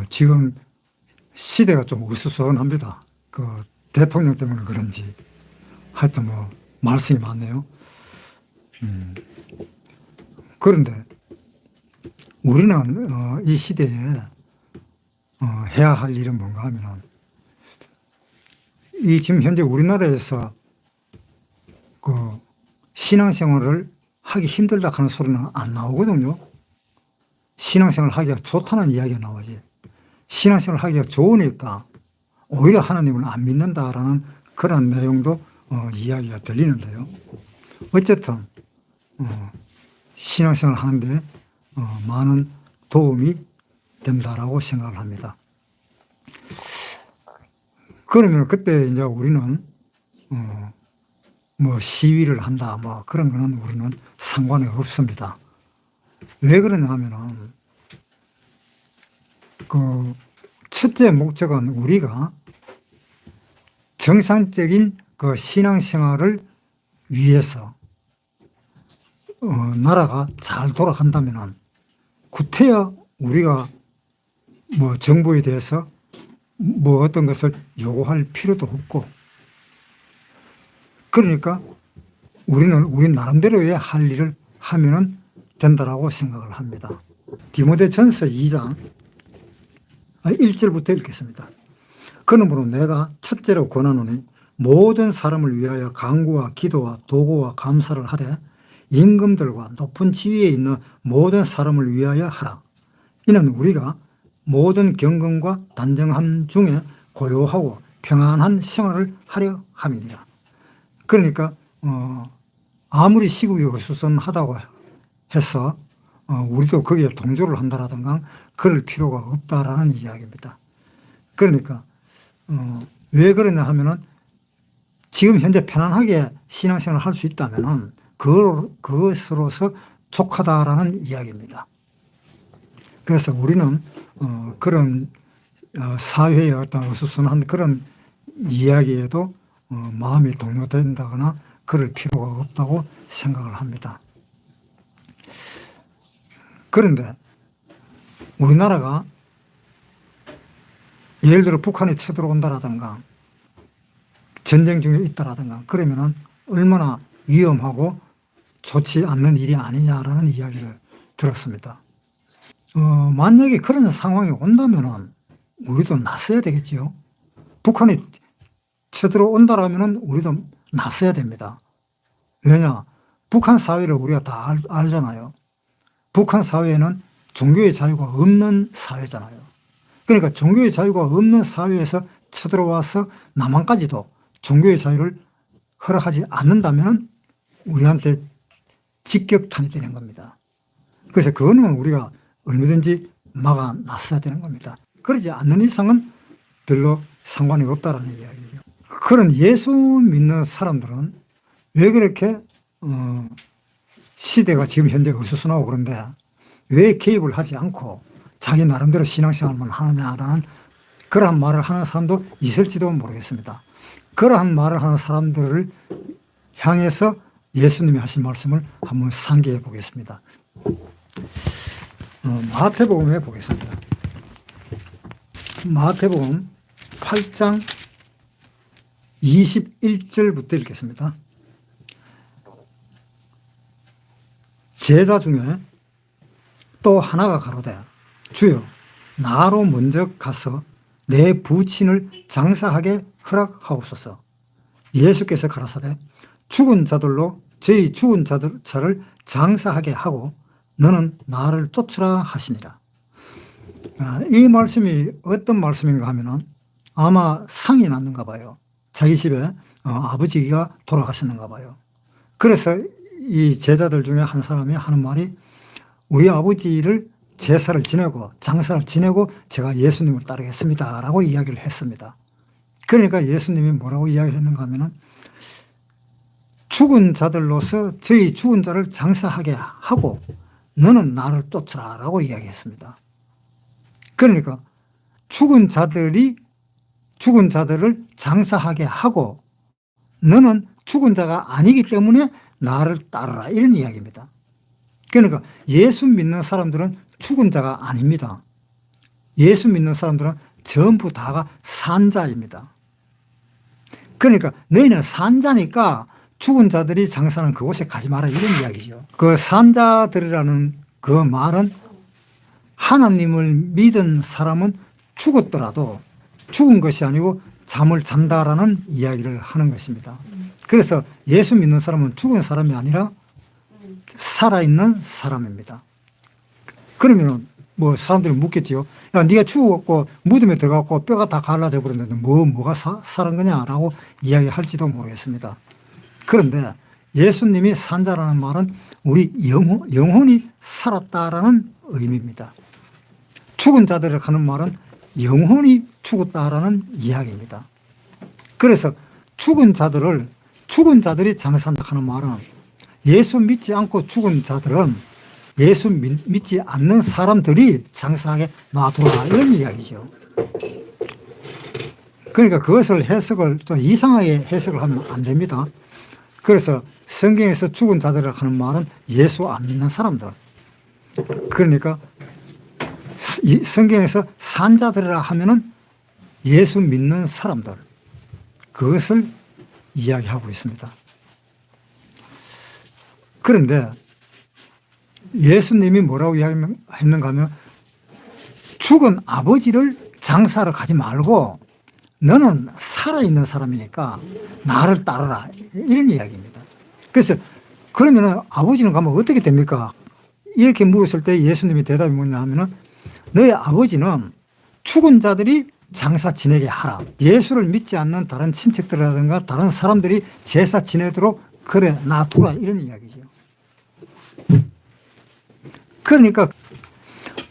지금 시대가 좀 어수선합니다. 대통령 때문에 그런지 하여튼 말씀이 많네요. 그런데 우리는 이 시대에 해야 할 일은 뭔가 하면은 이 지금 현재 우리나라에서 신앙생활을 하기 힘들다 하는 소리는 안 나오거든요. 신앙생활 하기가 좋다는 이야기가 나오지. 신앙생활 하기가 좋으니까 오히려 하나님을 안 믿는다라는 그런 내용도 이야기가 들리는데요. 어쨌든 신앙생활 하는데 많은 도움이 된다라고 생각을 합니다. 그러면 그때 이제 우리는 시위를 한다 그런 거는 우리는 상관이 없습니다. 왜 그러냐 하면은 첫째 목적은 우리가 정상적인 신앙생활을 위해서 나라가 잘 돌아간다면은 구태여 우리가 정부에 대해서 어떤 것을 요구할 필요도 없고, 그러니까 우리 나름대로의 할 일을 하면은 된다라고 생각을 합니다. 디모데전서 2장 1절부터 읽겠습니다. 그러므로 내가 첫째로 권하노니 모든 사람을 위하여 간구와 기도와 도구와 감사를 하되 임금들과 높은 지위에 있는 모든 사람을 위하여 하라. 이는 우리가 모든 경건과 단정함 중에 고요하고 평안한 생활을 하려 함이니라. 그러니까 아무리 시국이 어수선하다고 해서 우리도 거기에 동조를 한다라든가 그럴 필요가 없다라는 이야기입니다. 그러니까 왜 그러냐 하면은 지금 현재 편안하게 신앙생활을 할 수 있다면은 그것으로서 족하다라는 이야기입니다. 그래서 우리는 그런 사회의 어떤 어수선한 그런 이야기에도 마음이 동요된다거나 그럴 필요가 없다고 생각을 합니다. 그런데 우리나라가 예를 들어 북한이 쳐들어온다라든가 전쟁 중에 있다라든가 그러면은 얼마나 위험하고 좋지 않는 일이 아니냐라는 이야기를 들었습니다. 만약에 그런 상황이 온다면은 우리도 나서야 되겠지요. 북한이 쳐들어온다라면은 우리도 나서야 됩니다. 왜냐? 북한 사회를 우리가 다 알잖아요. 북한 사회는 종교의 자유가 없는 사회잖아요. 그러니까 종교의 자유가 없는 사회에서 쳐들어와서 남한까지도 종교의 자유를 허락하지 않는다면 우리한테 직격탄이 되는 겁니다. 그래서 그거는 우리가 얼마든지 막아 놨어야 되는 겁니다. 그러지 않는 이상은 별로 상관이 없다는 이야기죠. 그런 예수 믿는 사람들은 왜 그렇게 시대가 지금 현재 어수선하고 그런데 왜 개입을 하지 않고 자기 나름대로 신앙생활만 하느냐라는 그러한 말을 하는 사람도 있을지도 모르겠습니다. 그러한 말을 하는 사람들을 향해서 예수님이 하신 말씀을 한번 상기해 보겠습니다. 마태복음에 보겠습니다. 마태복음 8장 21절부터 읽겠습니다. 제자 중에 또 하나가 가로되 주여 나로 먼저 가서 내 부친을 장사하게 허락하옵소서. 예수께서 가라사대 죽은 자들로 저희 죽은 자를 장사하게 하고 너는 나를 쫓으라 하시니라. 이 말씀이 어떤 말씀인가 하면은 아마 상이 났는가 봐요. 자기 집에 아버지가 돌아가셨는가 봐요. 그래서 이 제자들 중에 한 사람이 하는 말이 우리 아버지를 제사를 지내고 장사를 지내고 제가 예수님을 따르겠습니다 라고 이야기를 했습니다. 그러니까 예수님이 뭐라고 이야기했는가 하면은 죽은 자들로서 저희 죽은 자를 장사하게 하고 너는 나를 쫓으라 라고 이야기했습니다. 그러니까 죽은 자들을 장사하게 하고 너는 죽은 자가 아니기 때문에 나를 따르라 이런 이야기입니다. 그러니까 예수 믿는 사람들은 죽은 자가 아닙니다. 예수 믿는 사람들은 전부 다가 산자입니다. 그러니까 너희는 산자니까 죽은 자들이 장사하는 그곳에 가지 마라, 이런 이야기죠. 그 산자들이라는 그 말은 하나님을 믿은 사람은 죽었더라도 죽은 것이 아니고 잠을 잔다라는 이야기를 하는 것입니다. 그래서 예수 믿는 사람은 죽은 사람이 아니라 살아있는 사람입니다. 그러면 뭐 사람들이 묻겠지요. 야, 네가 죽었고 무덤에 들어가고 뼈가 다 갈라져 버렸는데 뭐가 살은 거냐라고 이야기할지도 모르겠습니다. 그런데 예수님이 산자라는 말은 우리 영혼이 살았다라는 의미입니다. 죽은 자들을 하는 말은 영혼이 죽었다라는 이야기입니다. 그래서 죽은 자들이 장사한다 하는 말은 예수 믿지 않고 죽은 자들은 예수 믿지 않는 사람들이 장사하게 놔두라, 이런 이야기죠. 그러니까 그것을 해석을 좀 이상하게 해석을 하면 안 됩니다. 그래서 성경에서 죽은 자들을 하는 말은 예수 안 믿는 사람들. 그러니까 성경에서 산자들이라 하면은 예수 믿는 사람들. 그것을 이야기하고 있습니다. 그런데 예수님이 뭐라고 이야기했는가 하면 죽은 아버지를 장사하러 가지 말고 너는 살아있는 사람이니까 나를 따르라, 이런 이야기입니다. 그래서 그러면 아버지는 가면 어떻게 됩니까? 이렇게 물었을 때 예수님의 대답이 뭐냐 하면은 너의 아버지는 죽은 자들이 장사 지내게 하라. 예수를 믿지 않는 다른 친척들이라든가 다른 사람들이 제사 지내도록 그래 놔두라, 이런 이야기죠. 그러니까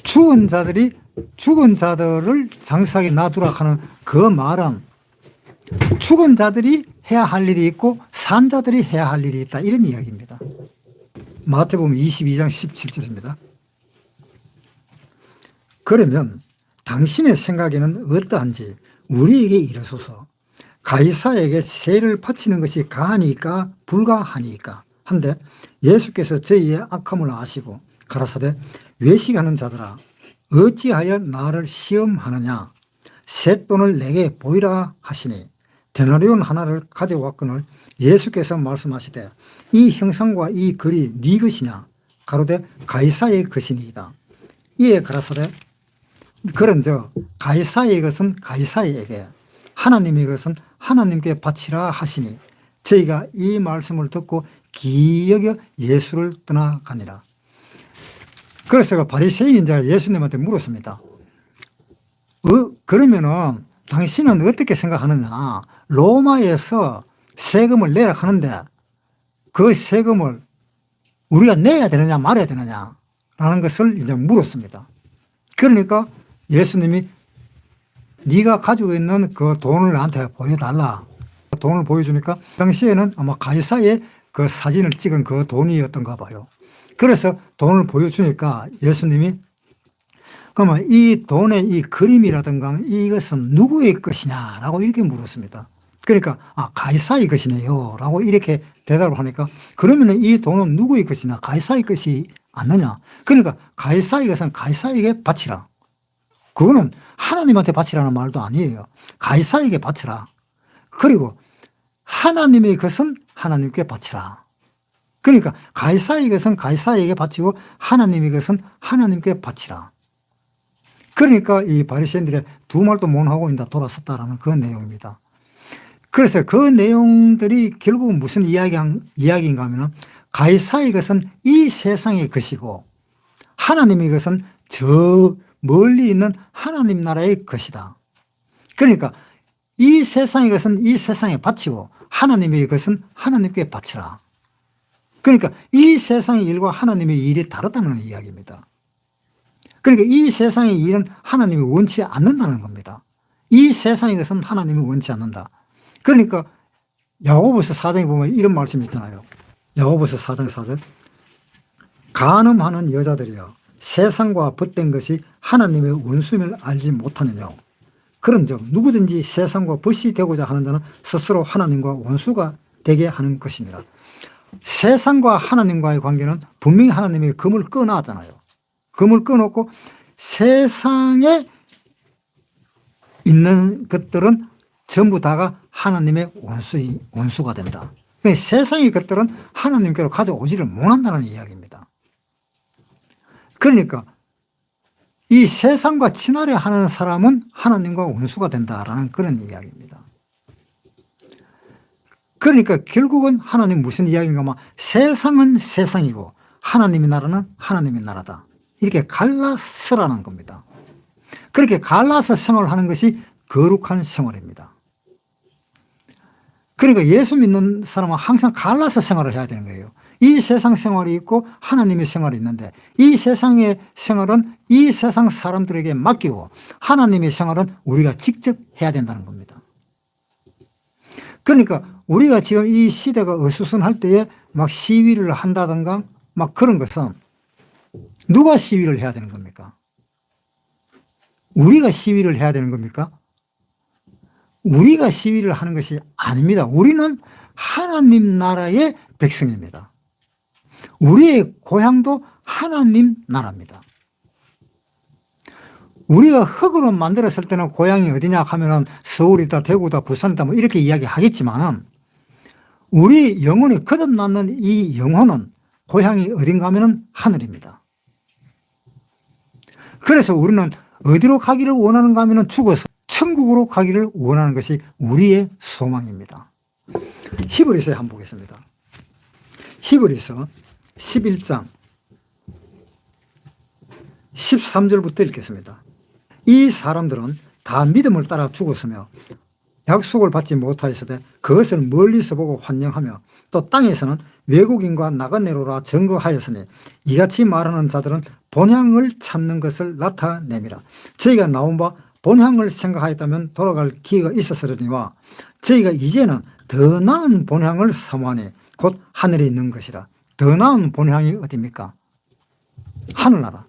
죽은 자들을 장사하게 놔두라 하는 그 말은 죽은 자들이 해야 할 일이 있고 산 자들이 해야 할 일이 있다, 이런 이야기입니다. 마태복음 22장 17절입니다. 그러면 당신의 생각에는 어떠한지 우리에게 이르소서. 가이사에게 세를 바치는 것이 가하니까 불가하니까 한데 예수께서 저희의 악함을 아시고 가라사대 외식하는 자들아 어찌하여 나를 시험하느냐. 셋돈을 내게 보이라 하시니 데나리온 하나를 가져왔거늘 예수께서 말씀하시되 이 형상과 이 글이 네 것이냐. 가로되 가이사의 것이니이다. 이에 가라사대 그런즉 가이사의 것은 가이사에게 하나님의 것은 하나님께 바치라 하시니 저희가 이 말씀을 듣고 기여겨 예수를 떠나가니라. 그래서 바리새인이 이제 예수님한테 물었습니다. 그러면은 당신은 어떻게 생각하느냐. 로마에서 세금을 내라 하는데 그 세금을 우리가 내야 되느냐 말아야 되느냐 라는 것을 이제 물었습니다. 그러니까 예수님이 네가 가지고 있는 그 돈을 나한테 보여달라. 돈을 보여주니까 당시에는 아마 가이사의 그 사진을 찍은 그 돈이었던가 봐요. 그래서 돈을 보여주니까 예수님이 그러면 이 돈의 이 그림이라든가 이것은 누구의 것이냐라고 이렇게 물었습니다. 그러니까 가이사의 것이네요 라고 이렇게 대답을 하니까 그러면 이 돈은 누구의 것이냐. 가이사의 것이 아니냐. 그러니까 가이사의 것은 가이사에게 바치라. 그거는 하나님한테 바치라는 말도 아니에요. 가이사에게 바치라. 그리고 하나님의 것은 하나님께 바치라. 그러니까 가이사의 것은 가이사에게 바치고 하나님의 것은 하나님께 바치라. 그러니까 이 바리새인들의 두 말도 못 하고 이제 돌아섰다라는 그 내용입니다. 그래서 그 내용들이 결국은 무슨 이야기인가 하면 가이사의 것은 이 세상의 것이고 하나님의 것은 저 멀리 있는 하나님 나라의 것이다. 그러니까 이 세상의 것은 이 세상에 바치고 하나님의 것은 하나님께 바치라. 그러니까 이 세상의 일과 하나님의 일이 다르다는 이야기입니다. 그러니까 이 세상의 일은 하나님이 원치 않는다는 겁니다. 이 세상의 것은 하나님이 원치 않는다. 그러니까 야고보서 4장에 보면 이런 말씀이 있잖아요. 야고보서 4장 4절 간음하는 여자들이여 세상과 벗된 것이 하나님의 원수임을 알지 못하느냐. 그런즉 누구든지 세상과 벗이 되고자 하는 자는 스스로 하나님과 원수가 되게 하는 것이니라. 세상과 하나님과의 관계는 분명히 하나님이 금을 꺼놨잖아요. 금을 꺼놓고 세상에 있는 것들은 전부 다가 하나님의 원수가 된다. 그러니까 세상의 것들은 하나님께로 가져오지를 못한다는 이야기입니다. 그러니까 이 세상과 친하려 하는 사람은 하나님과 원수가 된다라는 그런 이야기입니다. 그러니까 결국은 하나님 무슨 이야기인가 하면 세상은 세상이고 하나님의 나라는 하나님의 나라다. 이렇게 갈라서라는 겁니다. 그렇게 갈라서 생활을 하는 것이 거룩한 생활입니다. 그러니까 예수 믿는 사람은 항상 갈라서 생활을 해야 되는 거예요. 이 세상 생활이 있고 하나님의 생활이 있는데 이 세상의 생활은 이 세상 사람들에게 맡기고 하나님의 생활은 우리가 직접 해야 된다는 겁니다. 그러니까 우리가 지금 이 시대가 어수선할 때에 막 시위를 한다든가 막 그런 것은 누가 시위를 해야 되는 겁니까? 우리가 시위를 해야 되는 겁니까? 우리가 시위를 하는 것이 아닙니다. 우리는 하나님 나라의 백성입니다. 우리의 고향도 하나님 나라입니다. 우리가 흙으로 만들었을 때는 고향이 어디냐 하면은 서울이다, 대구다, 부산이다 뭐 이렇게 이야기하겠지만은 우리 영혼이 거듭나는 이 영혼은 고향이 어딘가 하면은 하늘입니다. 그래서 우리는 어디로 가기를 원하는가 하면은 죽어서 천국으로 가기를 원하는 것이 우리의 소망입니다. 히브리서에 한번 보겠습니다. 히브리서 11장 13절부터 읽겠습니다. 이 사람들은 다 믿음을 따라 죽었으며 약속을 받지 못하였으되 그것을 멀리서 보고 환영하며 또 땅에서는 외국인과 나그네로라 증거하였으니 이같이 말하는 자들은 본향을 찾는 것을 나타내미라. 저희가 나온 바 본향을 생각하였다면 돌아갈 기회가 있었으려니와 저희가 이제는 더 나은 본향을 사모하니 곧 하늘에 있는 것이라. 더 나은 본향이 어디입니까? 하늘나라.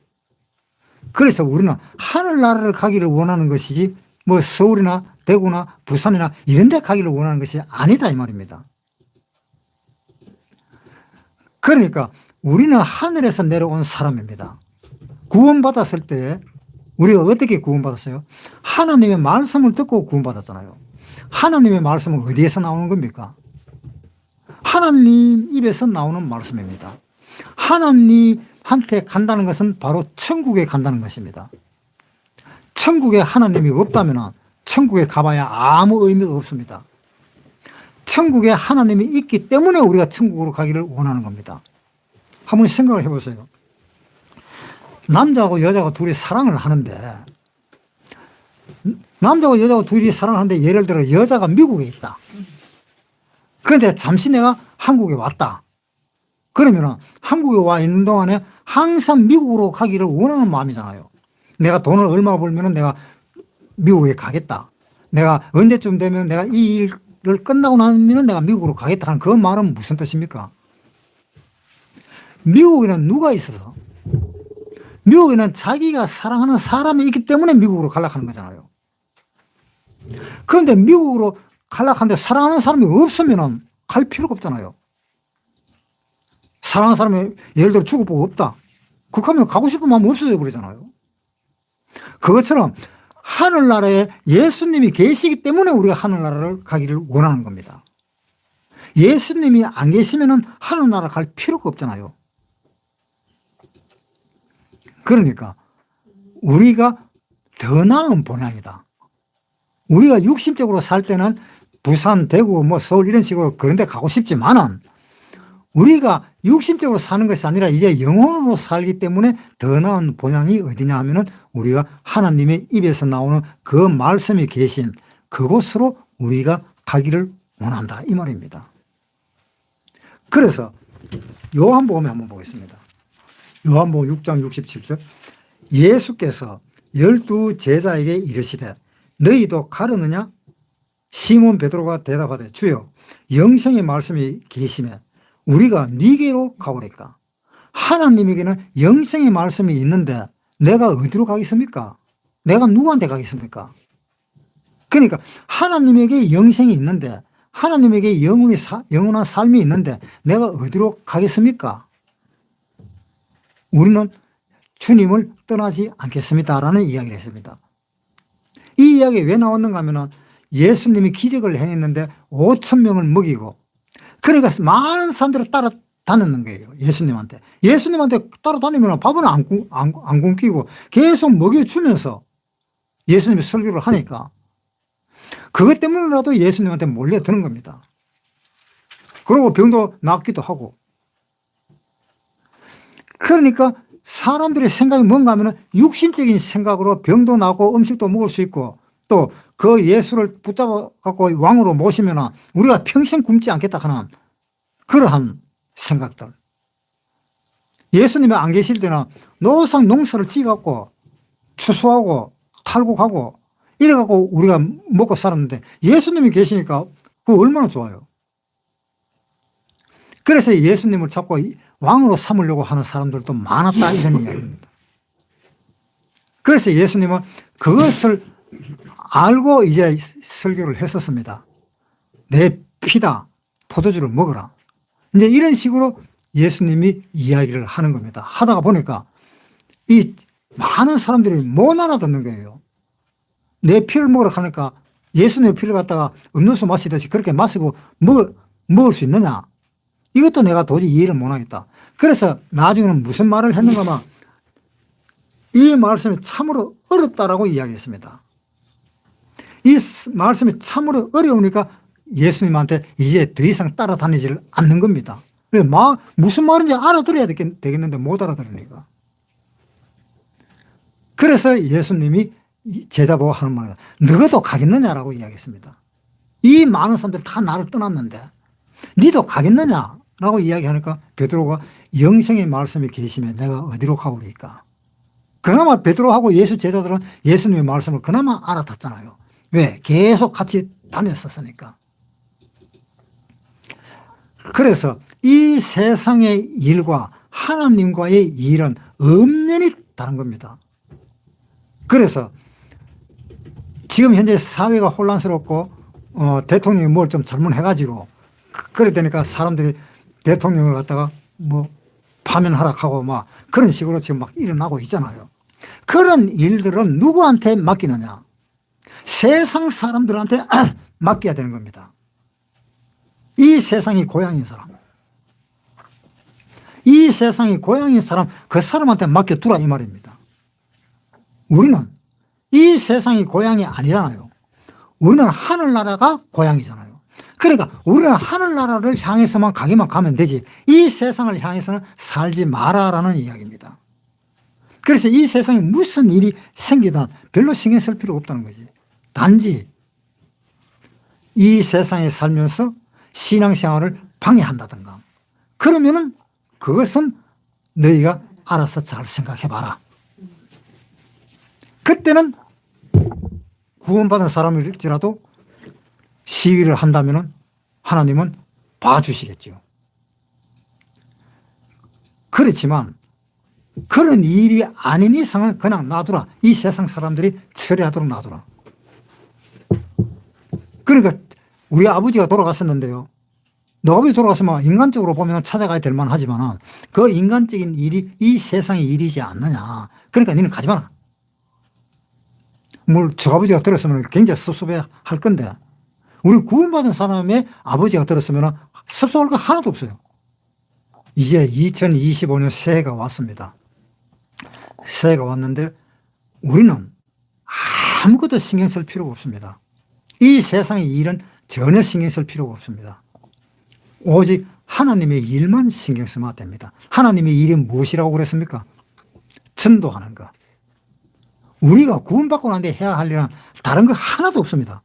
그래서 우리는 하늘나라를 가기를 원하는 것이지 뭐 서울이나 대구나 부산이나 이런 데 가기를 원하는 것이 아니다 이 말입니다. 그러니까 우리는 하늘에서 내려온 사람입니다. 구원받았을 때 우리가 어떻게 구원받았어요? 하나님의 말씀을 듣고 구원받았잖아요. 하나님의 말씀은 어디에서 나오는 겁니까? 하나님 입에서 나오는 말씀입니다. 하나님한테 간다는 것은 바로 천국에 간다는 것입니다. 천국에 하나님이 없다면 천국에 가봐야 아무 의미가 없습니다. 천국에 하나님이 있기 때문에 우리가 천국으로 가기를 원하는 겁니다. 한번 생각을 해보세요. 남자하고 여자가 둘이 사랑을 하는데 남자하고 여자가 둘이 사랑을 하는데 예를 들어 여자가 미국에 있다. 그런데 잠시 내가 한국에 왔다. 그러면 한국에 와 있는 동안에 항상 미국으로 가기를 원하는 마음이잖아요. 내가 돈을 얼마 벌면 내가 미국에 가겠다. 내가 언제쯤 되면 내가 이 일을 끝나고 나면 내가 미국으로 가겠다 하는 그 말은 무슨 뜻입니까? 미국에는 누가 있어서? 미국에는 자기가 사랑하는 사람이 있기 때문에 미국으로 가려고 하는 거잖아요. 그런데 미국으로 가려고 하는데 사랑하는 사람이 없으면 갈 필요가 없잖아요. 사랑하는 사람이 예를 들어 죽어보고 없다. 그렇다면 가고 싶은 마음 없어져 버리잖아요. 그것처럼 하늘나라에 예수님이 계시기 때문에 우리가 하늘나라를 가기를 원하는 겁니다. 예수님이 안 계시면 하늘나라 갈 필요가 없잖아요. 그러니까 우리가 더 나은 본향이다. 우리가 육신적으로 살 때는 부산, 대구, 뭐 서울 이런 식으로 그런 데 가고 싶지만은 우리가 육신적으로 사는 것이 아니라 이제 영혼으로 살기 때문에 더 나은 본향이 어디냐 하면은 우리가 하나님의 입에서 나오는 그 말씀이 계신 그곳으로 우리가 가기를 원한다 이 말입니다. 그래서 요한복음에 한번 보겠습니다. 요한복음 6장 67절 예수께서 12 제자에게 이르시되 너희도 가르느냐? 시몬 베드로가 대답하되 주여 영생의 말씀이 계시매 우리가 네게로 가오리까? 하나님에게는 영생의 말씀이 있는데 내가 어디로 가겠습니까? 내가 누구한테 가겠습니까? 그러니까 하나님에게 영생이 있는데 하나님에게 영원한 삶이 있는데 내가 어디로 가겠습니까? 우리는 주님을 떠나지 않겠습니다라는 이야기를 했습니다. 이 이야기 왜 나왔는가 하면은 예수님이 기적을 행했는데 5천 명을 먹이고, 그러니까 많은 사람들을 따라다녔는 거예요. 예수님한테 따라다니면 밥은 안 굶기고 계속 먹여주면서 예수님이 설교를 하니까 그것 때문이라도 예수님한테 몰려드는 겁니다. 그리고 병도 낫기도 하고. 그러니까 사람들의 생각이 뭔가 하면 육신적인 생각으로 병도 나고 음식도 먹을 수 있고, 또 그 예수를 붙잡아 갖고 왕으로 모시면 우리가 평생 굶지 않겠다 하는 그러한 생각들. 예수님이 안 계실 때는 노상 농사를 지어갖고 추수하고 탈곡하고 이래갖고 우리가 먹고 살았는데, 예수님이 계시니까 그거 얼마나 좋아요. 그래서 예수님을 잡고 왕으로 삼으려고 하는 사람들도 많았다, 이런 이야기입니다. 그래서 예수님은 그것을 알고 이제 설교를 했었습니다. 내 피다, 포도주를 먹어라. 이제 이런 식으로 예수님이 이야기를 하는 겁니다. 하다가 보니까 이 많은 사람들이 못 알아듣는 거예요. 내 피를 먹으라 하니까 예수님의 피를 갖다가 음료수 마시듯이 그렇게 마시고 먹을 수 있느냐? 이것도 내가 도저히 이해를 못 하겠다. 그래서 나중에는 무슨 말을 했는가 하면 이 말씀이 참으로 어렵다라고 이야기했습니다. 이 말씀이 참으로 어려우니까 예수님한테 이제 더 이상 따라다니지를 않는 겁니다. 무슨 말인지 알아들어야 되겠는데 못 알아들으니까. 그래서 예수님이 제자보고 하는 말이다. 너도 가겠느냐라고 이야기했습니다. 이 많은 사람들이 다 나를 떠났는데 니도 가겠느냐라고 이야기하니까 베드로가 영생의 말씀이 계시면 내가 어디로 가오리까. 그나마 베드로하고 예수 제자들은 예수님의 말씀을 그나마 알아듣잖아요. 왜? 계속 같이 다녔었으니까. 그래서 이 세상의 일과 하나님과의 일은 엄연히 다른 겁니다. 그래서 지금 현재 사회가 혼란스럽고 대통령이 뭘 좀 잘못해가지고 그래 되니까 사람들이 대통령을 갖다가 뭐 파면하락하고 막 그런 식으로 지금 막 일어나고 있잖아요. 그런 일들은 누구한테 맡기느냐? 세상 사람들한테 맡겨야 되는 겁니다. 이 세상이 고향인 사람, 이 세상이 고향인 사람, 그 사람한테 맡겨두라 이 말입니다. 우리는 이 세상이 고향이 아니잖아요. 우리는 하늘나라가 고향이잖아요. 그러니까 우리는 하늘나라를 향해서만 가기만 가면 되지 이 세상을 향해서는 살지 마라라는 이야기입니다. 그래서 이 세상에 무슨 일이 생기든 별로 신경 쓸 필요가 없다는 거지. 단지 이 세상에 살면서 신앙생활을 방해한다든가 그러면은 그것은 너희가 알아서 잘 생각해봐라. 그때는 구원받은 사람일지라도 시위를 한다면은 하나님은 봐주시겠죠. 그렇지만 그런 일이 아닌 이상은 그냥 놔두라. 이 세상 사람들이 처리하도록 놔두라. 그러니까 우리 아버지가 돌아갔었는데요. 너 아버지 돌아갔으면 인간적으로 보면 찾아가야 될 만하지만 그 인간적인 일이 이 세상의 일이지 않느냐. 그러니까 너는 가지 마라. 뭘 저 아버지가 들었으면 굉장히 섭섭해 할 건데 우리 구원받은 사람의 아버지가 들었으면 섭섭할 거 하나도 없어요. 이제 2025년 새해가 왔습니다. 새해가 왔는데 우리는 아무것도 신경 쓸 필요가 없습니다. 이 세상의 일은 전혀 신경 쓸 필요가 없습니다. 오직 하나님의 일만 신경 쓰면 됩니다. 하나님의 일이 무엇이라고 그랬습니까? 전도하는 것. 우리가 구원받고 난 뒤에 해야 할 일은 다른 거 하나도 없습니다.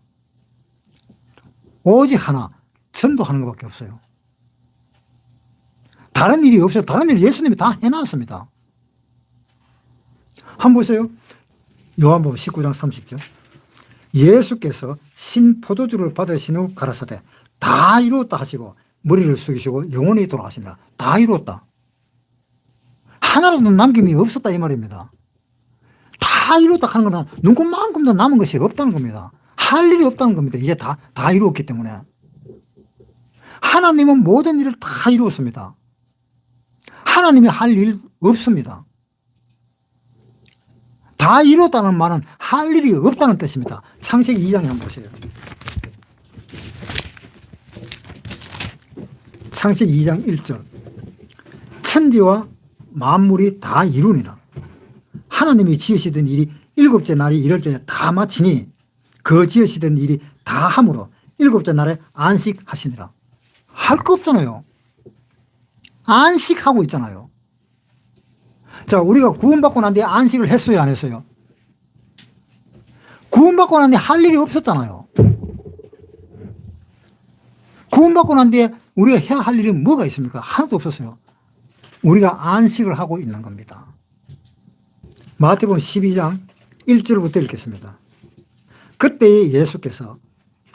오직 하나, 전도하는 것밖에 없어요. 다른 일이 없어요. 다른 일 예수님이 다 해놨습니다. 한번 보세요. 요한복음 19장 30절. 예수께서 신포도주를 받으신 후 가라사대 다 이루었다 하시고 머리를 숙이시고 영원히 돌아가신다. 다 이루었다. 하나라도 남김이 없었다 이 말입니다. 다 이루었다 하는 건 눈곱만큼도 남은 것이 없다는 겁니다. 할 일이 없다는 겁니다. 이제 다 이루었기 때문에. 하나님은 모든 일을 다 이루었습니다. 하나님이 할 일 없습니다. 다 이뤘다는 말은 할 일이 없다는 뜻입니다. 창세기 2장에 한번 보세요. 창세기 2장 1절. 천지와 만물이 다 이루니라. 하나님이 지으시던 일이 일곱째 날이 이럴 때 다 마치니 그 지으시던 일이 다 함으로 일곱째 날에 안식하시니라. 할 거 없잖아요. 안식하고 있잖아요. 자, 우리가 구원받고 난 뒤에 안식을 했어요, 안 했어요? 구원받고 난 뒤에 할 일이 없었잖아요. 구원받고 난 뒤에 우리가 해야 할 일이 뭐가 있습니까? 하나도 없었어요. 우리가 안식을 하고 있는 겁니다. 마태복음 12장 1절부터 읽겠습니다. 그때에 예수께서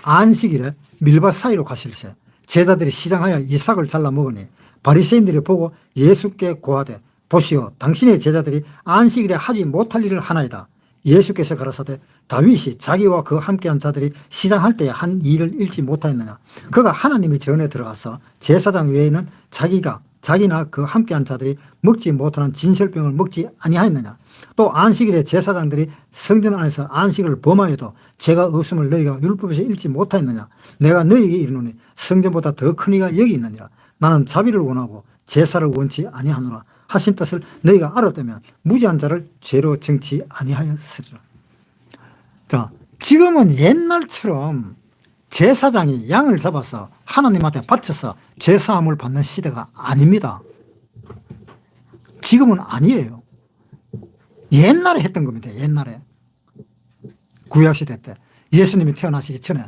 안식일에 밀밭 사이로 가실새 제자들이 시장하여 이삭을 잘라 먹으니 바리새인들이 보고 예수께 고하되 보시오, 당신의 제자들이 안식일에 하지 못할 일을 하나이다. 예수께서 가라사대 다윗이 자기와 그 함께한 자들이 시장할 때에 한 일을 잃지 못하였느냐. 그가 하나님의 전에 들어가서 제사장 외에는 자기나 그 함께한 자들이 먹지 못하는 진설병을 먹지 아니하였느냐. 또 안식일에 제사장들이 성전 안에서 안식을 범하여도 죄가 없음을 너희가 율법에서 읽지 못하였느냐. 내가 너희에게 이르노니 성전보다 더 큰 이가 여기 있느니라. 나는 자비를 원하고 제사를 원치 아니하노라 하신 뜻을 너희가 알았다면 무지한 자를 죄로 정치 아니하였으리라. 자, 지금은 옛날처럼 제사장이 양을 잡아서 하나님한테 바쳐서 죄사함을 받는 시대가 아닙니다. 지금은 아니에요. 옛날에 했던 겁니다. 옛날에. 구약시대 때. 예수님이 태어나시기 전에.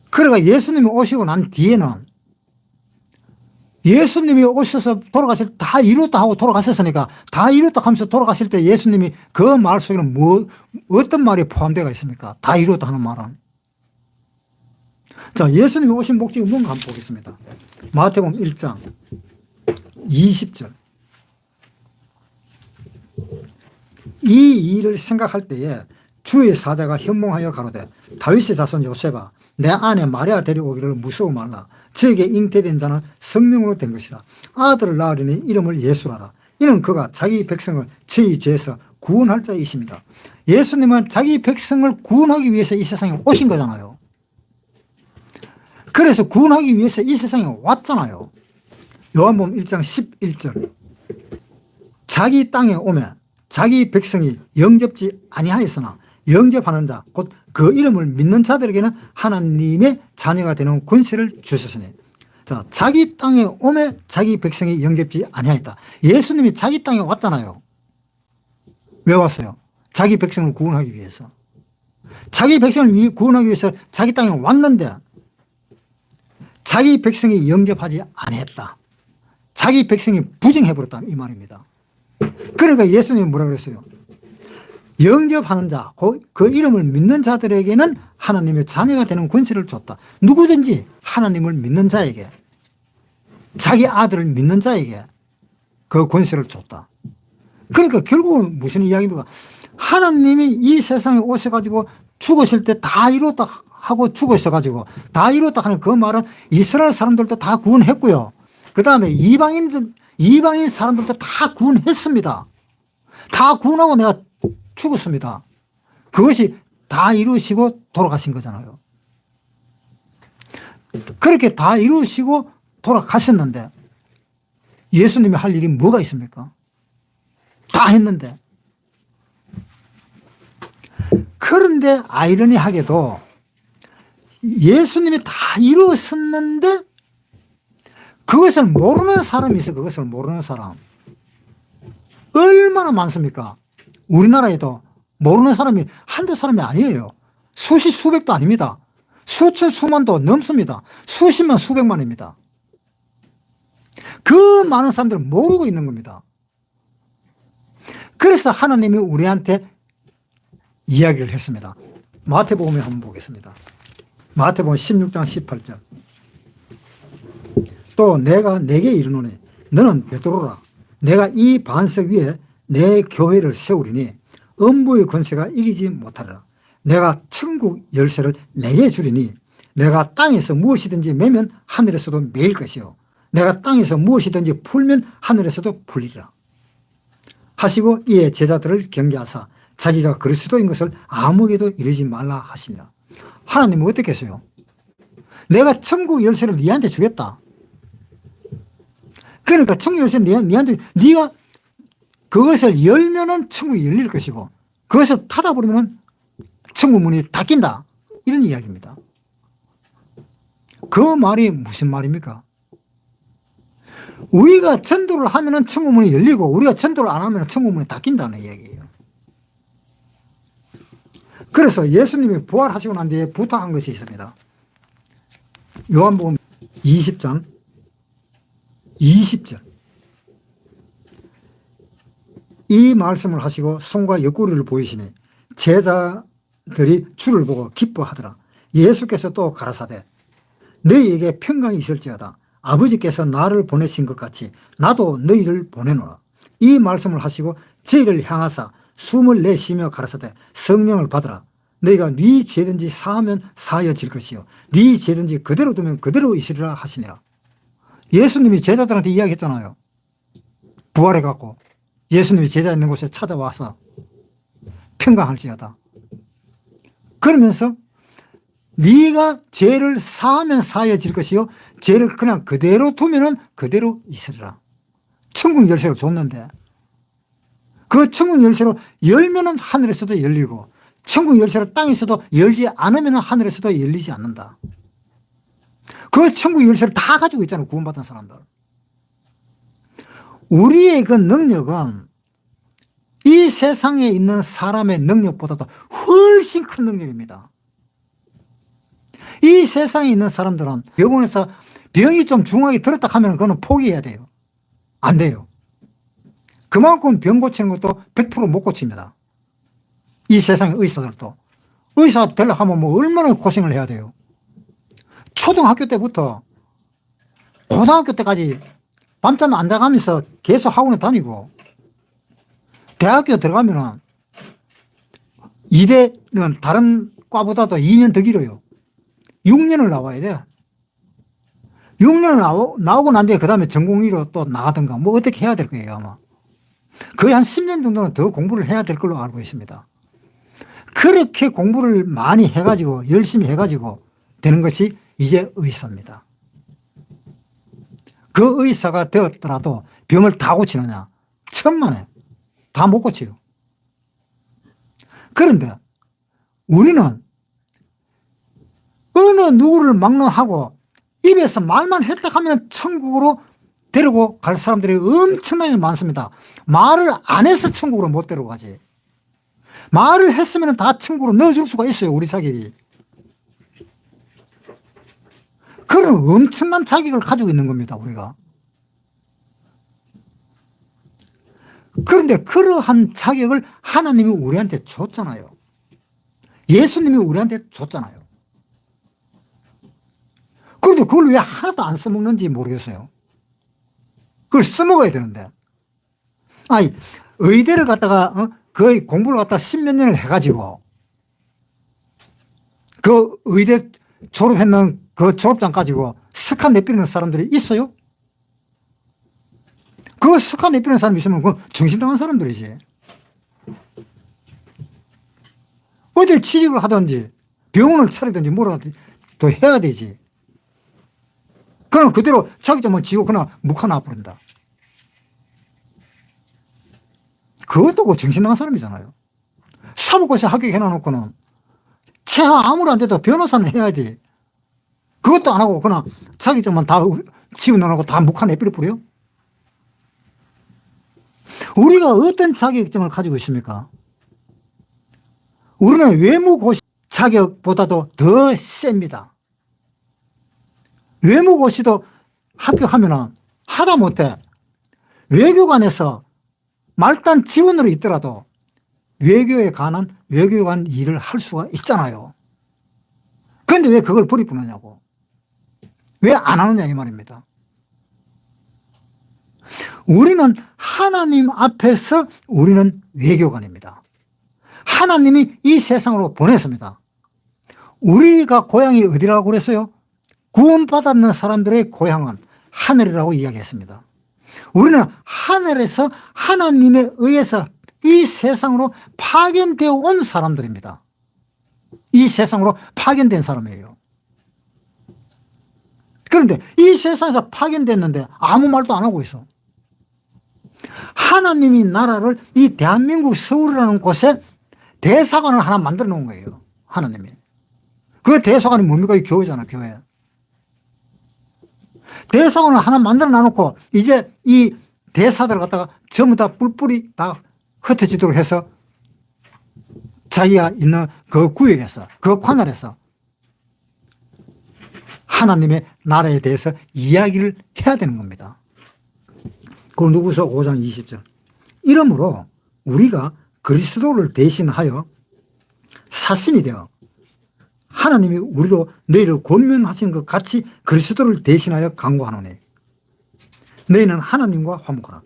그러니까 예수님이 오시고 난 뒤에는 예수님이 오셔서 돌아가실 때 다 이뤘다 하고 돌아가셨으니까 다 이뤘다 하면서 돌아가실 때 예수님이 그 말 속에는 어떤 말이 포함되어 있습니까? 다 이뤘다 하는 말은. 자, 예수님이 오신 목적이 뭔가 한번 보겠습니다. 마태복음 1장 20절. 이 일을 생각할 때에 주의 사자가 현몽하여 가로되 다윗의 자손 요셉아, 내 아내 마리아 데려오기를 무서워 말라. 저에게 잉태된 자는 성령으로 된 것이라. 아들을 낳으려니 이름을 예수라라. 이는 그가 자기 백성을 저희 죄에서 구원할 자이십니다. 예수님은 자기 백성을 구원하기 위해서 이 세상에 오신 거잖아요. 그래서 구원하기 위해서 이 세상에 왔잖아요. 요한복음 1장 11절. 자기 땅에 오면 자기 백성이 영접지 아니하였으나 영접하는 자 곧 그 이름을 믿는 자들에게는 하나님의 자녀가 되는 권세를 주셨으니. 자, 자기 땅에 오매 자기 백성이 영접지 아니하였다. 예수님이 자기 땅에 왔잖아요. 왜 왔어요? 자기 백성을 구원하기 위해서. 자기 백성을 구원하기 위해서 자기 땅에 왔는데 자기 백성이 영접하지 아니했다. 자기 백성이 부정해버렸다 이 말입니다. 그러니까 예수님이 뭐라 그랬어요? 영접하는 자, 그 이름을 믿는 자들에게는 하나님의 자녀가 되는 권세를 줬다. 누구든지 하나님을 믿는 자에게, 자기 아들을 믿는 자에게 그 권세를 줬다. 그러니까 결국은 무슨 이야기입니까? 하나님이 이 세상에 오셔가지고 죽으실 때 다 이뤘다 하고 죽으셔가지고 다 이뤘다 하는 그 말은 이스라엘 사람들도 다 구원했고요. 그 다음에 이방인 사람들도 다 구원했습니다. 다 구원하고 내가 죽었습니다. 그것이 다 이루시고 돌아가신 거잖아요. 그렇게 다 이루시고 돌아가셨는데 예수님이 할 일이 뭐가 있습니까? 다 했는데. 그런데 아이러니하게도 예수님이 다 이루었는데 그것을 모르는 사람이 있어요. 그것을 모르는 사람. 얼마나 많습니까? 우리나라에도 모르는 사람이 한두 사람이 아니에요. 수십 수백도 아닙니다. 수천 수만도 넘습니다. 수십만 수백만입니다. 그 많은 사람들은 모르고 있는 겁니다. 그래서 하나님이 우리한테 이야기를 했습니다. 마태복음에 한번 보겠습니다. 마태복음 16장 18절. 또 내가 내게 이르노니 너는 베드로라. 내가 이 반석 위에 내 교회를 세우리니 음부의 권세가 이기지 못하리라. 내가 천국 열쇠를 내게 주리니 내가 땅에서 무엇이든지 매면 하늘에서도 매일 것이요 내가 땅에서 무엇이든지 풀면 하늘에서도 풀리리라. 하시고 이에 제자들을 경계하사 자기가 그리스도인 것을 아무에게도 이르지 말라 하시니라. 하나님은 어떻게 했어요? 내가 천국 열쇠를 네한테 주겠다. 그러니까 천국 열쇠는 네한테, 네가 그것을 열면은 천국이 열릴 것이고 그것을 닫아버리면 천국 문이 닫힌다. 이런 이야기입니다. 그 말이 무슨 말입니까? 우리가 전도를 하면은 천국 문이 열리고 우리가 전도를 안 하면 천국 문이 닫힌다는 이야기예요. 그래서 예수님이 부활하시고 난 뒤에 부탁한 것이 있습니다. 요한복음 20장 20절. 이 말씀을 하시고 손과 옆구리를 보이시니 제자들이 주를 보고 기뻐하더라. 예수께서 또 가라사대 너희에게 평강이 있을지어다. 아버지께서 나를 보내신 것 같이 나도 너희를 보내노라. 이 말씀을 하시고 저희를 향하사 숨을 내쉬며 가라사대 성령을 받으라. 너희가 네 죄든지 사하면 사하여질 것이요 네 죄든지 그대로 두면 그대로 있으리라 하시니라. 예수님이 제자들한테 이야기했잖아요. 부활해갖고 예수님이 제자 있는 곳에 찾아와서 평강할지어다. 그러면서 네가 죄를 사하면 사하여질 것이요 죄를 그냥 그대로 두면은 그대로 있으리라. 천국 열쇠로 줬는데 그 천국 열쇠로 열면은 하늘에서도 열리고 천국 열쇠를 땅에서도 열지 않으면 하늘에서도 열리지 않는다. 그 천국 열쇠를 다 가지고 있잖아요. 구원받은 사람들. 우리의 그 능력은 이 세상에 있는 사람의 능력보다도 훨씬 큰 능력입니다. 이 세상에 있는 사람들은 병원에서 병이 좀 중하게 들었다 하면 그거는 포기해야 돼요. 안 돼요. 그만큼 병 고치는 것도 100% 못 고칩니다. 이 세상의 의사들도. 의사 되려고 하면 뭐 얼마나 고생을 해야 돼요. 초등학교 때부터 고등학교 때까지 밤잠 안 자가면서 계속 학원에 다니고 대학교 들어가면은 이대는 다른 과보다도 2년 더 길어요. 6년을 나와야 돼. 6년을 나오고 난 뒤에 그 다음에 전공의로 또 나가든가 뭐 어떻게 해야 될 거예요 아마. 거의 한 10년 정도는 더 공부를 해야 될 걸로 알고 있습니다. 그렇게 공부를 많이 해가지고 열심히 해가지고 되는 것이 이제 의사입니다. 그 의사가 되었더라도 병을 다 고치느냐? 천만에 다 못 고쳐요. 그런데 우리는 어느 누구를 막론하고 입에서 말만 했다 하면 천국으로 데리고 갈 사람들이 엄청나게 많습니다. 말을 안 해서 천국으로 못 데려가지. 말을 했으면 다 천국으로 넣어줄 수가 있어요. 우리 자격이. 그런 엄청난 자격을 가지고 있는 겁니다. 우리가. 그런데 그러한 자격을 하나님이 우리한테 줬잖아요. 예수님이 우리한테 줬잖아요. 그런데 그걸 왜 하나도 안 써먹는지 모르겠어요. 그걸 써먹어야 되는데. 아니, 의대를 갖다가, 거의 공부를 갖다가 10몇 년을 해가지고, 그 의대 졸업했는 그 졸업장 가지고 스카 내삐는 사람들이 있어요? 그 스카 내삐는 사람이 있으면 그건 정신당한 사람들이지. 어디 취직을 하든지 병원을 차리든지 뭐라도 해야 되지. 그냥 그대로 자기점을 지고 그냥 묵혀 놔버린다. 그것도 그 정신나간 사람이잖아요. 사법고시 합격해놔놓고는 최하 아무리 안 돼도 변호사는 해야지. 그것도 안 하고 그냥 자기점만 다 집어넣어놓고 다 묵혀 내버려버려요. 우리가 어떤 자격증을 가지고 있습니까? 우리는 외무고시 자격보다도 더 셉니다. 외무고시도 합격하면 하다못해 외교관에서 말단 지원으로 있더라도 외교에 관한 외교관 일을 할 수가 있잖아요. 그런데 왜 그걸 버리느냐고. 왜 안 하느냐 이 말입니다. 우리는 하나님 앞에서 우리는 외교관입니다. 하나님이 이 세상으로 보냈습니다. 우리가 고향이 어디라고 그랬어요? 구원받았는 사람들의 고향은 하늘이라고 이야기했습니다. 우리는 하늘에서 하나님에 의해서 이 세상으로 파견되어 온 사람들입니다. 이 세상으로 파견된 사람이에요. 그런데 이 세상에서 파견됐는데 아무 말도 안 하고 있어. 하나님이 나라를 이 대한민국 서울이라는 곳에 대사관을 하나 만들어 놓은 거예요. 하나님이. 그 대사관이 뭡니까? 이 교회잖아, 교회. 대사관을 하나 만들어 놔놓고 이제 이 대사들을 갖다가 전부 다 뿔뿔이 다 흩어지도록 해서 자기가 있는 그 구역에서, 그 관할에서 하나님의 나라에 대해서 이야기를 해야 되는 겁니다. 그 누구서 5장 20절. 이러므로 우리가 그리스도를 대신하여 사신이 되어 하나님이 우리로 너희를 권면하신 것 같이 그리스도를 대신하여 강구하노니 너희는 하나님과 화목하라.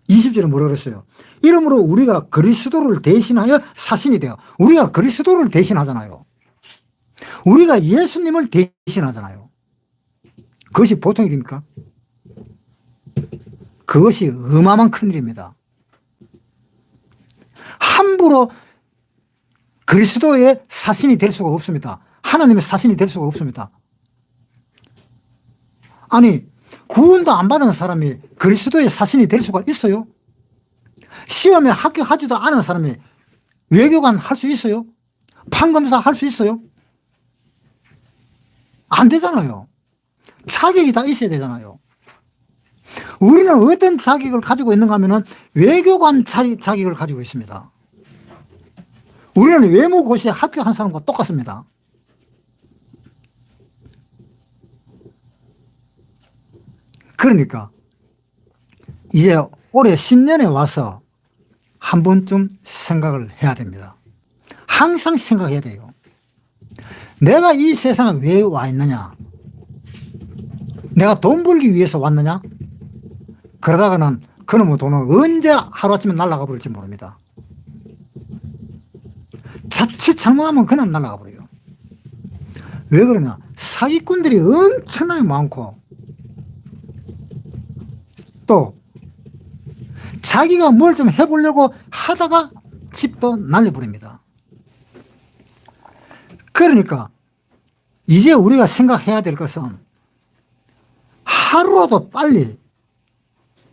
20절에 뭐라 그랬어요? 이러므로 우리가 그리스도를 대신하여 사신이 되어. 우리가 그리스도를 대신하잖아요. 우리가 예수님을 대신하잖아요. 그것이 보통 일입니까? 그것이 어마어마한 큰일입니다. 함부로 그리스도의 사신이 될 수가 없습니다. 하나님의 사신이 될 수가 없습니다. 아니, 구원도 안 받은 사람이 그리스도의 사신이 될 수가 있어요? 시험에 합격하지도 않은 사람이 외교관 할 수 있어요? 판검사 할 수 있어요? 안 되잖아요. 자격이 다 있어야 되잖아요. 우리는 어떤 자격을 가지고 있는가 하면 외교관 자격을 가지고 있습니다. 우리는 외무고시에 합격한 사람과 똑같습니다. 그러니까 이제 올해 신년에 와서 한 번쯤 생각을 해야 됩니다. 항상 생각해야 돼요. 내가 이 세상에 왜 와 있느냐? 내가 돈 벌기 위해서 왔느냐? 그러다가는 그놈의 돈은 언제 하루아침에 날아가 버릴지 모릅니다. 자칫 잘못하면 그냥 날아가 버려요. 왜 그러냐? 사기꾼들이 엄청나게 많고 또 자기가 뭘 좀 해보려고 하다가 집도 날려버립니다. 그러니까 이제 우리가 생각해야 될 것은 하루라도 빨리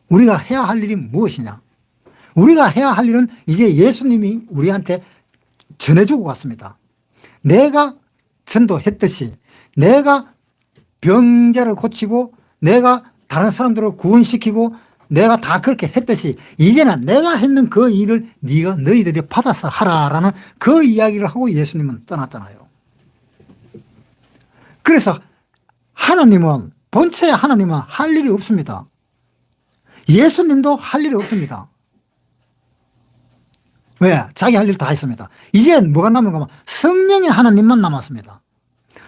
우리가 해야 할 일이 무엇이냐? 우리가 해야 할 일은 이제 예수님이 우리한테 전해주고 갔습니다. 내가 전도했듯이 내가 병자를 고치고 내가 다른 사람들을 구원시키고 내가 다 그렇게 했듯이 이제는 내가 했는 그 일을 너희들이 받아서 하라라는 그 이야기를 하고 예수님은 떠났잖아요. 그래서 하나님은 본체의 하나님은 할 일이 없습니다. 예수님도 할 일이 없습니다. 왜? 자기 할 일 다 했습니다. 이제 뭐가 남은 거면 성령의 하나님만 남았습니다.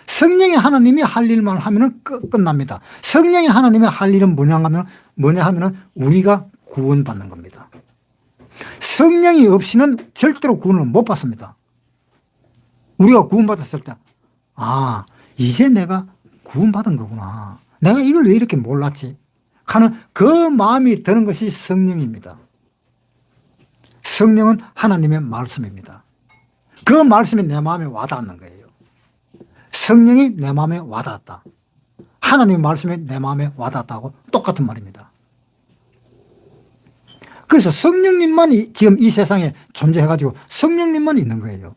성령의 하나님이 할 일만 하면 끝납니다. 성령의 하나님의 할 일은 뭐냐 하면 우리가 구원받는 겁니다. 성령이 없이는 절대로 구원을 못 받습니다. 우리가 구원받았을 때, 아, 이제 내가 구원받은 거구나. 내가 이걸 왜 이렇게 몰랐지? 하는 그 마음이 드는 것이 성령입니다. 성령은 하나님의 말씀입니다. 그 말씀이 내 마음에 와닿는 거예요. 성령이 내 마음에 와닿았다. 하나님의 말씀이 내 마음에 와닿았다고 똑같은 말입니다. 그래서 성령님만 지금 이 세상에 존재해가지고 성령님만 있는 거예요.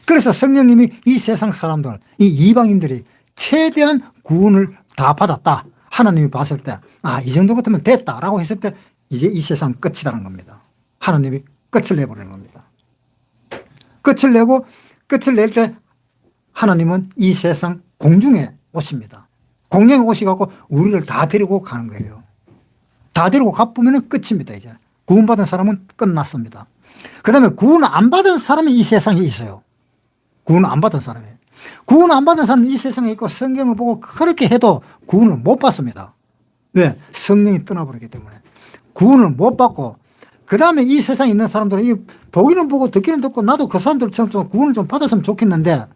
그래서 성령님이 이 세상 사람들, 이 이방인들이 최대한 구원을 다 받았다. 하나님이 봤을 때, 아, 이 정도 같으면 됐다라고 했을 때 이제 이 세상 끝이라는 겁니다. 하나님이 끝을 내버리는 겁니다. 끝을 낼 때 하나님은 이 세상 공중에 오십니다. 공중에 오시갖고 우리를 다 데리고 가는 거예요. 다 데리고 가보면 끝입니다. 이제 구원받은 사람은 끝났습니다. 그 다음에 구원 안 받은 사람이 이 세상에 있어요. 구원 안 받은 사람이. 구원 안 받은 사람이 이 세상에 있고 성경을 보고 그렇게 해도 구원을 못 받습니다. 왜? 성령이 떠나버리기 때문에. 구원을 못 받고 그 다음에 이 세상에 있는 사람들은 보기는 보고 듣기는 듣고 나도 그 사람들처럼 좀 구원을 좀 받았으면 좋겠는데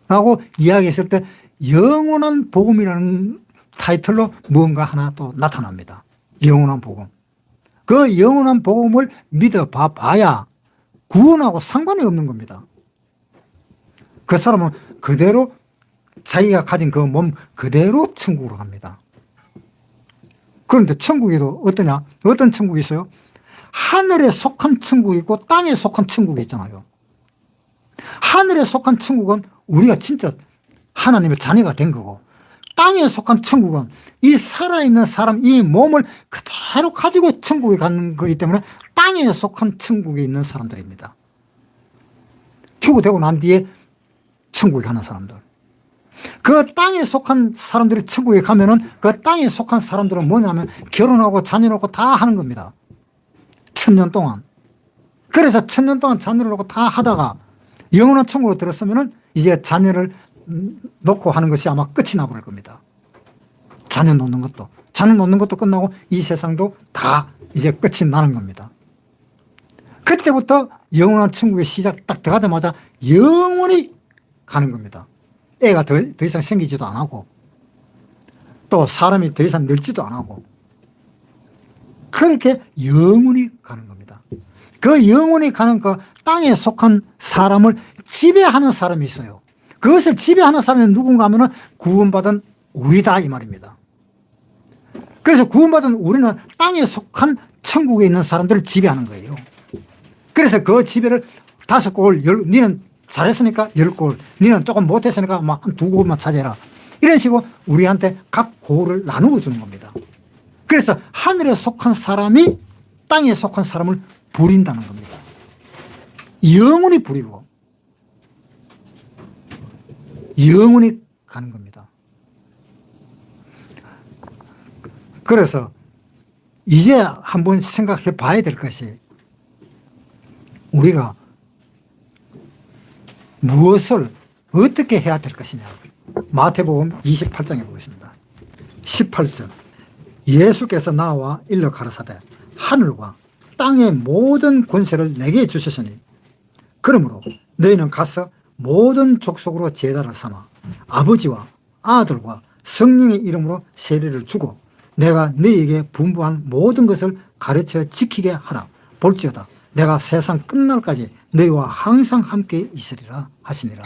라고 이야기했을 때 영원한 복음이라는 타이틀로 무언가 하나 또 나타납니다. 영원한 복음. 그 영원한 복음을 믿어봐 봐야 구원하고 상관이 없는 겁니다. 그 사람은 그대로 자기가 가진 그 몸 그대로 천국으로 갑니다. 그런데 천국에도 어떠냐? 어떤 천국이 있어요? 하늘에 속한 천국이 있고 땅에 속한 천국이 있잖아요. 하늘에 속한 천국은 우리가 진짜 하나님의 자녀가 된 거고, 땅에 속한 천국은 이 살아있는 사람, 이 몸을 그대로 가지고 천국에 가는 거기 때문에 땅에 속한 천국에 있는 사람들입니다. 휴거되고 난 뒤에 천국에 가는 사람들. 그 땅에 속한 사람들이 천국에 가면은 그 땅에 속한 사람들은 뭐냐면 결혼하고 자녀 놓고 다 하는 겁니다. 1000년 동안. 그래서 1000년 동안 자녀를 놓고 다 하다가 영원한 천국으로 들었으면은 이제 자녀를 놓고 하는 것이 아마 끝이 나버릴 겁니다. 자녀 놓는 것도. 자녀 놓는 것도 끝나고 이 세상도 다 이제 끝이 나는 겁니다. 그때부터 영원한 천국의 시작 딱 들어가자마자 영원히 가는 겁니다. 애가 더 이상 생기지도 안 하고 또 사람이 더 이상 늙지도 안 하고 그렇게 영원히 가는 겁니다. 그 영원히 가는 그 땅에 속한 사람을 지배하는 사람이 있어요. 그것을 지배하는 사람이 누군가 하면은 구원받은 우리다 이 말입니다. 그래서 구원받은 우리는 땅에 속한 천국에 있는 사람들을 지배하는 거예요. 그래서 그 지배를 5골, 니는 잘했으니까 10골, 니는 조금 못했으니까 한 2골만 차지해라. 이런 식으로 우리한테 각 골을 나누어 주는 겁니다. 그래서 하늘에 속한 사람이 땅에 속한 사람을 부린다는 겁니다. 영원히 부리고 영원히 가는 겁니다. 그래서 이제 한번 생각해 봐야 될 것이 우리가 무엇을 어떻게 해야 될 것이냐. 마태복음 28장에 보겠습니다. 18절. 예수께서 나와 일러 가라사대 하늘과 땅의 모든 권세를 내게 주셨으니 그러므로 너희는 가서 모든 족속으로 제자를 삼아 아버지와 아들과 성령의 이름으로 세례를 주고 내가 너희에게 분부한 모든 것을 가르쳐 지키게 하라. 볼지어다 내가 세상 끝날까지 너희와 항상 함께 있으리라 하시니라.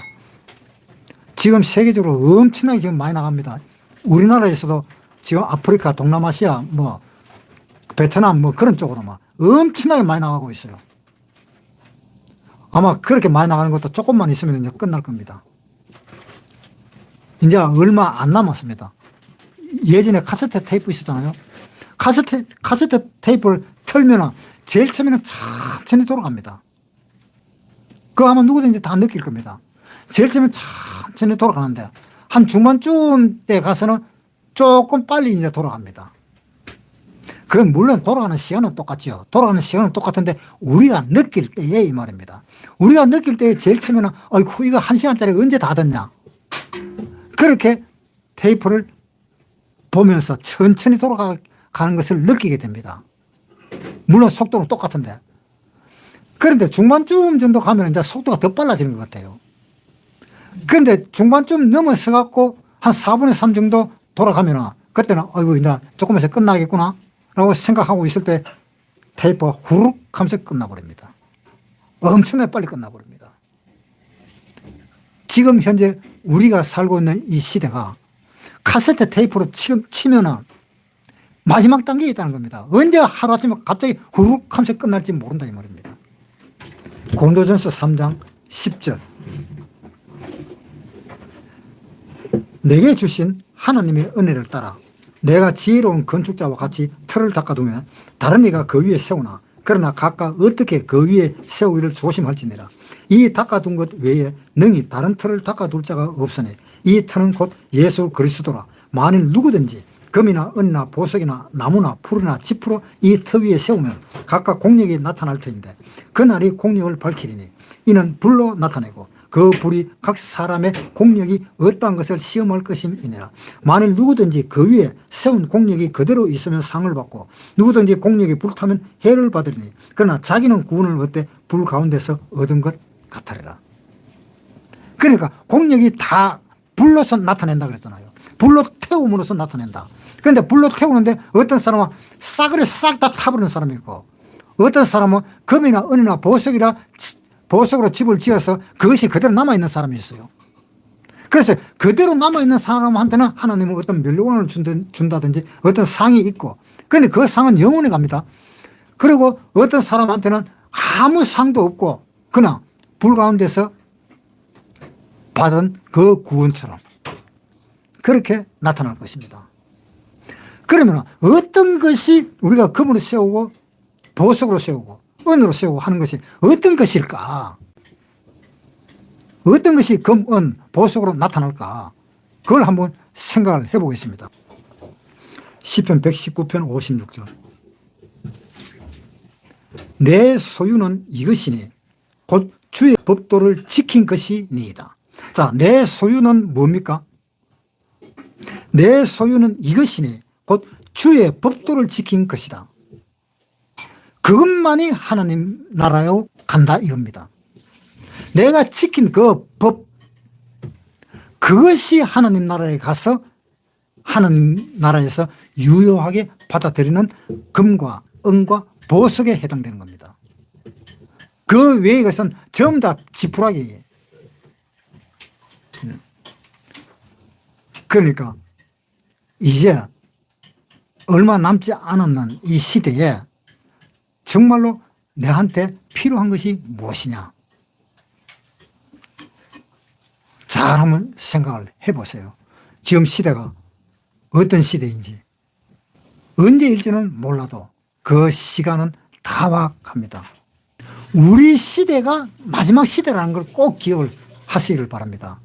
지금 세계적으로 엄청나게 지금 많이 나갑니다. 우리나라에서도 지금 아프리카, 동남아시아, 베트남 그런 쪽으로 막 엄청나게 많이 나가고 있어요. 아마 그렇게 많이 나가는 것도 조금만 있으면 이제 끝날 겁니다. 이제 얼마 안 남았습니다. 예전에 카세트 테이프 있었잖아요. 카세트 테이프를 틀면은 제일 처음에는 천천히 돌아갑니다. 그거 아마 누구든지 다 느낄 겁니다. 제일 처음에 천천히 돌아가는데 한 중반쯤 때 가서는 조금 빨리 이제 돌아갑니다. 그럼 물론 돌아가는 시간은 똑같죠. 돌아가는 시간은 똑같은데 우리가 느낄 때에 이 말입니다. 우리가 느낄 때에 제일 처음에는 아이고 이거 1시간짜리 언제 다 됐냐. 그렇게 테이프를 보면서 천천히 돌아가는 것을 느끼게 됩니다. 물론 속도는 똑같은데. 그런데 중반쯤 정도 가면 이제 속도가 더 빨라지는 것 같아요. 그런데 중반쯤 넘어서 갖고 한 4분의 3 정도 돌아가면 그때는 아이고 이제 조금 있어 끝나겠구나 라고 생각하고 있을 때 테이프가 후룩 하면서 끝나버립니다. 엄청나게 빨리 끝나버립니다. 지금 현재 우리가 살고 있는 이 시대가 카세트 테이프로 치면은 마지막 단계에 있다는 겁니다. 언제 하루아침에 갑자기 후룩 하면서 끝날지 모른다 이 말입니다. 고린도전서 3장 10절. 내게 주신 하나님의 은혜를 따라 내가 지혜로운 건축자와 같이 틀을 닦아두면 다른 이가 그 위에 세우나 그러나 각각 어떻게 그 위에 세우기를 조심할지니라. 이 닦아둔 것 외에 능히 다른 틀을 닦아둘 자가 없으니 이 틀은 곧 예수 그리스도라. 만일 누구든지 금이나 은이나 보석이나 나무나 풀이나 짚으로 이 터 위에 세우면 각각 공력이 나타날 터인데 그날이 공력을 밝히리니 이는 불로 나타내고 그 불이 각 사람의 공력이 어떠한 것을 시험할 것임이니라. 만일 누구든지 그 위에 세운 공력이 그대로 있으면 상을 받고 누구든지 공력이 불타면 해를 받으리니 그러나 자기는 구원을 얻되 불 가운데서 얻은 것 같으리라. 그러니까 공력이 다 불로서 나타낸다 그랬잖아요. 불로 태움으로써 나타낸다. 그런데 불로 태우는데 어떤 사람은 싸그리 싹 다 타버리는 사람이 있고, 어떤 사람은 금이나 은이나 보석으로 집을 지어서 그것이 그대로 남아있는 사람이 있어요. 그래서 그대로 남아있는 사람한테는 하나님은 어떤 멸류관을 준다든지 어떤 상이 있고, 그런데 그 상은 영원히 갑니다. 그리고 어떤 사람한테는 아무 상도 없고 그냥 불 가운데서 받은 그 구원처럼 그렇게 나타날 것입니다. 그러면 어떤 것이 우리가 금으로 세우고 보석으로 세우고 은으로 세우고 하는 것이 어떤 것일까? 어떤 것이 금, 은, 보석으로 나타날까? 그걸 한번 생각을 해보겠습니다. 시편 119편 56절. 내 소유는 이것이니 곧 주의 법도를 지킨 것이니이다. 자, 내 소유는 뭡니까? 내 소유는 이것이니 곧 주의 법도를 지킨 것이다. 그것만이 하나님 나라로 간다 이겁니다. 내가 지킨 그 법, 그것이 하나님 나라에 가서 하나님 나라에서 유효하게 받아들이는 금과 은과 보석에 해당되는 겁니다. 그 외의 것은 전부 다 지푸라기예요. 그러니까 이제 얼마 남지 않았는 이 시대에 정말로 내한테 필요한 것이 무엇이냐? 잘 한번 생각을 해보세요. 지금 시대가 어떤 시대인지. 언제일지는 몰라도 그 시간은 다가갑니다. 우리 시대가 마지막 시대라는 걸 꼭 기억을 하시기를 바랍니다.